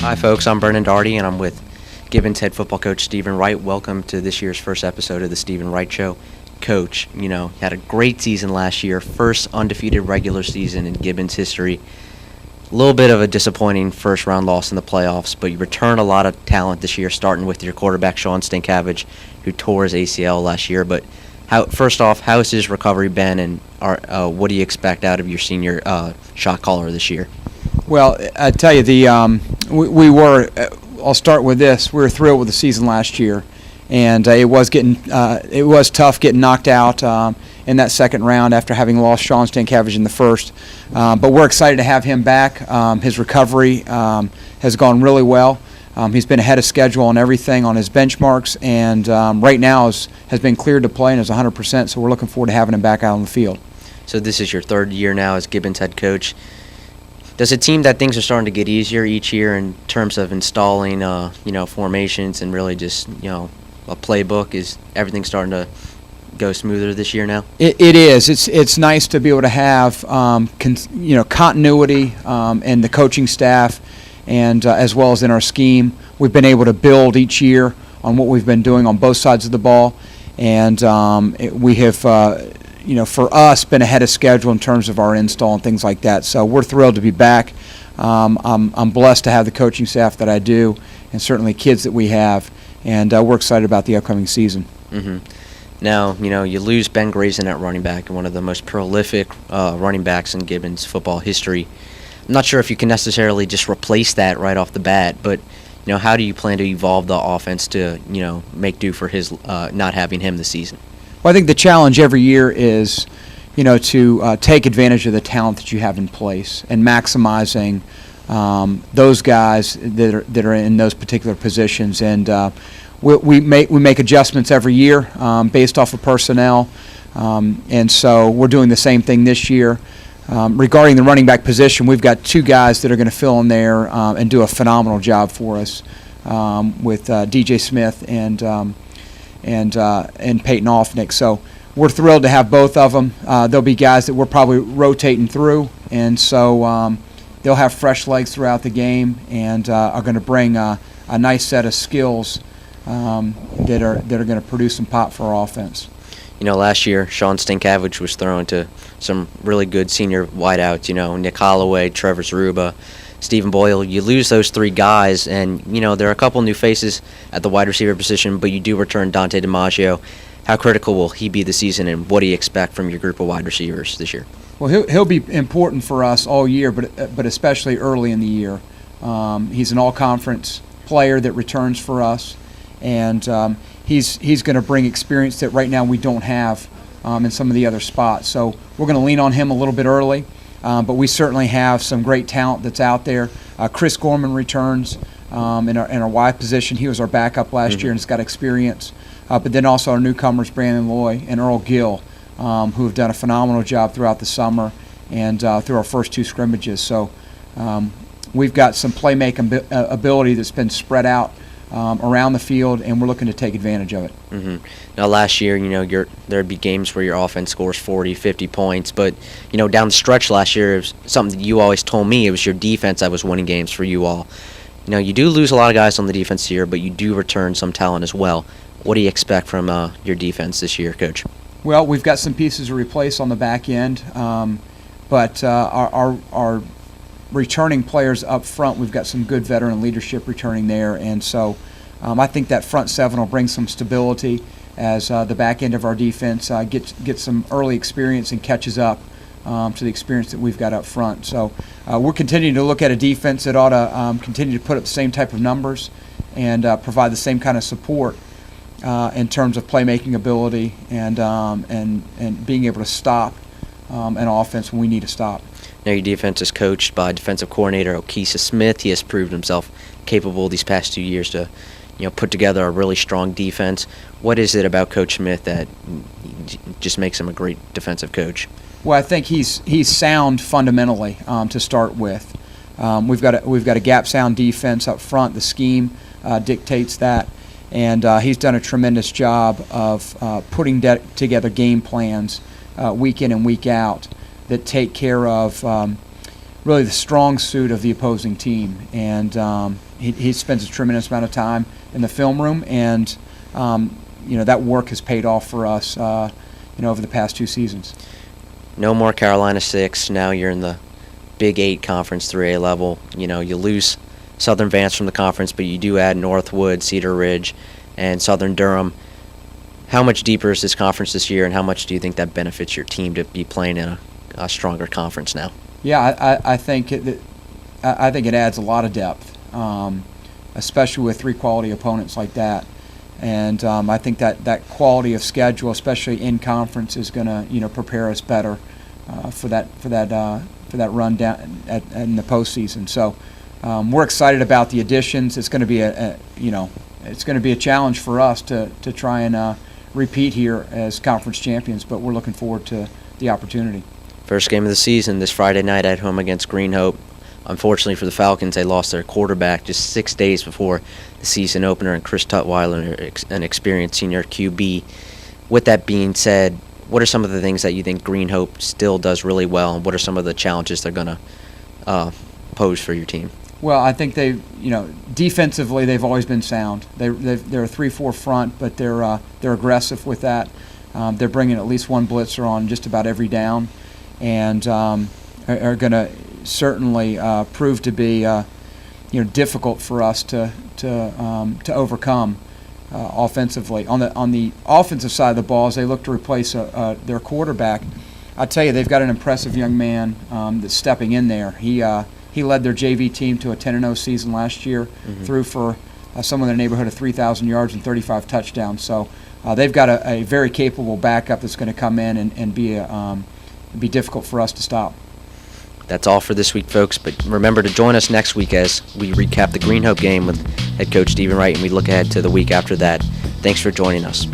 Hi, folks. I'm Brennan Doherty, and I'm with Gibbons head football coach Stephen Wright. Welcome to this year's first episode of the Stephen Wright Show. Coach, had a great season last year, first undefeated regular season in Gibbons history. A little bit of a disappointing first-round loss in the playoffs, but you returned a lot of talent this year, starting with your quarterback, Sean Stankiewicz, who tore his ACL last year. But first off, how has his recovery been, and what do you expect out of your senior shot caller this year? Well, I tell you, I'll start with this. We were thrilled with the season last year, and it was tough getting knocked out in that second round after having lost Sean Stankiewicz in the first. But we're excited to have him back. His recovery has gone really well. He's been ahead of schedule on everything on his benchmarks, and right now has been cleared to play and is 100%. So we're looking forward to having him back out on the field. So this is your third year now as Gibbons head coach. Does it seem that things are starting to get easier each year in terms of installing, formations and really just, a playbook? Is everything starting to go smoother this year now? It is. It's nice to be able to have, continuity in the coaching staff, and as well as in our scheme. We've been able to build each year on what we've been doing on both sides of the ball, and we have. For us, been ahead of schedule in terms of our install and things like that. So we're thrilled to be back. I'm blessed to have the coaching staff that I do, and certainly kids that we have, and we're excited about the upcoming season. Mm-hmm. Now, you lose Ben Grayson at running back, one of the most prolific running backs in Gibbons football history. I'm not sure if you can necessarily just replace that right off the bat, but how do you plan to evolve the offense to make do for his not having him this season? Well, I think the challenge every year is, to take advantage of the talent that you have in place and maximizing those guys that are in those particular positions. And we make adjustments every year based off of personnel, and so we're doing the same thing this year. Regarding the running back position, we've got two guys that are going to fill in there and do a phenomenal job for us with DJ Smith and Peyton Offnick. So we're thrilled to have both of them. There'll be guys that we're probably rotating through, and so they'll have fresh legs throughout the game and are going to bring a nice set of skills that are going to produce some pop for our offense. Last year, Sean Stankiewicz was thrown to some really good senior wideouts, Nick Holloway, Trevor Zeruba, Stephen Boyle. You lose those three guys, and there are a couple new faces at the wide receiver position, but you do return Dante DiMaggio. How critical will he be this season, and what do you expect from your group of wide receivers this year? Well, he'll be important for us all year, but especially early in the year. He's an all-conference player that returns for us, and he's going to bring experience that right now we don't have in some of the other spots. So we're going to lean on him a little bit early. But we certainly have some great talent that's out there. Chris Gorman returns in our wide position. He was our backup last year and has got experience. But then also our newcomers, Brandon Loy and Earl Gill, who have done a phenomenal job throughout the summer and through our first two scrimmages. So we've got some playmaking ability that's been spread out around the field, and we're looking to take advantage of it. Mm-hmm. Now, last year, there'd be games where your offense scores 40, 50 points, but, down the stretch last year, it was something that you always told me, it was your defense that was winning games for you all. You do lose a lot of guys on the defense here, but you do return some talent as well. What do you expect from your defense this year, Coach? Well, we've got some pieces to replace on the back end, but our returning players up front, we've got some good veteran leadership returning there, and so I think that front seven will bring some stability as the back end of our defense gets some early experience and catches up to the experience that we've got up front. So we're continuing to look at a defense that ought to continue to put up the same type of numbers and provide the same kind of support in terms of playmaking ability and being able to stop an offense when we need to stop. Now, your defense is coached by defensive coordinator Okesa Smith. He has proved himself capable these past 2 years to, put together a really strong defense. What is it about Coach Smith that just makes him a great defensive coach? Well, I think he's sound fundamentally to start with. We've got a gap sound defense up front. The scheme dictates that, and he's done a tremendous job of putting together game plans week in and week out that take care of really the strong suit of the opposing team. And he spends a tremendous amount of time in the film room, and that work has paid off for us over the past 2 seasons. No more Carolina 6. Now you're in the Big 8 Conference 3A level. You lose Southern Vance from the conference, but you do add Northwood, Cedar Ridge, and Southern Durham. How much deeper is this conference this year, and how much do you think that benefits your team to be playing in a stronger conference now? Yeah, I think it adds a lot of depth, especially with 3 quality opponents like that. And I think that quality of schedule, especially in conference, is going to prepare us better for that run down in the postseason. So we're excited about the additions. It's going to be a challenge for us to try and repeat here as conference champions, but we're looking forward to the opportunity. First game of the season this Friday night at home against Green Hope. Unfortunately for the Falcons, they lost their quarterback just 6 days before the season opener, and Chris Tutwiler, an experienced senior QB. With that being said, what are some of the things that you think Green Hope still does really well, and what are some of the challenges they're going to pose for your team? Well, I think defensively they've always been sound. They're a 3-4 front, but they're aggressive with that. They're bringing at least one blitzer on just about every down, and are going to certainly prove to be difficult for us to overcome offensively. On the offensive side of the ball, as they look to replace their quarterback, I tell you, they've got an impressive young man that's stepping in there. He led their JV team to a 10-0 season last year, threw for somewhere in the neighborhood of 3,000 yards and 35 touchdowns. So they've got a very capable backup that's going to come in and be difficult for us to stop. That's all for this week, folks, but remember to join us next week as we recap the Green Hope game with head coach Stephen Wright, and we look ahead to the week after that. Thanks for joining us.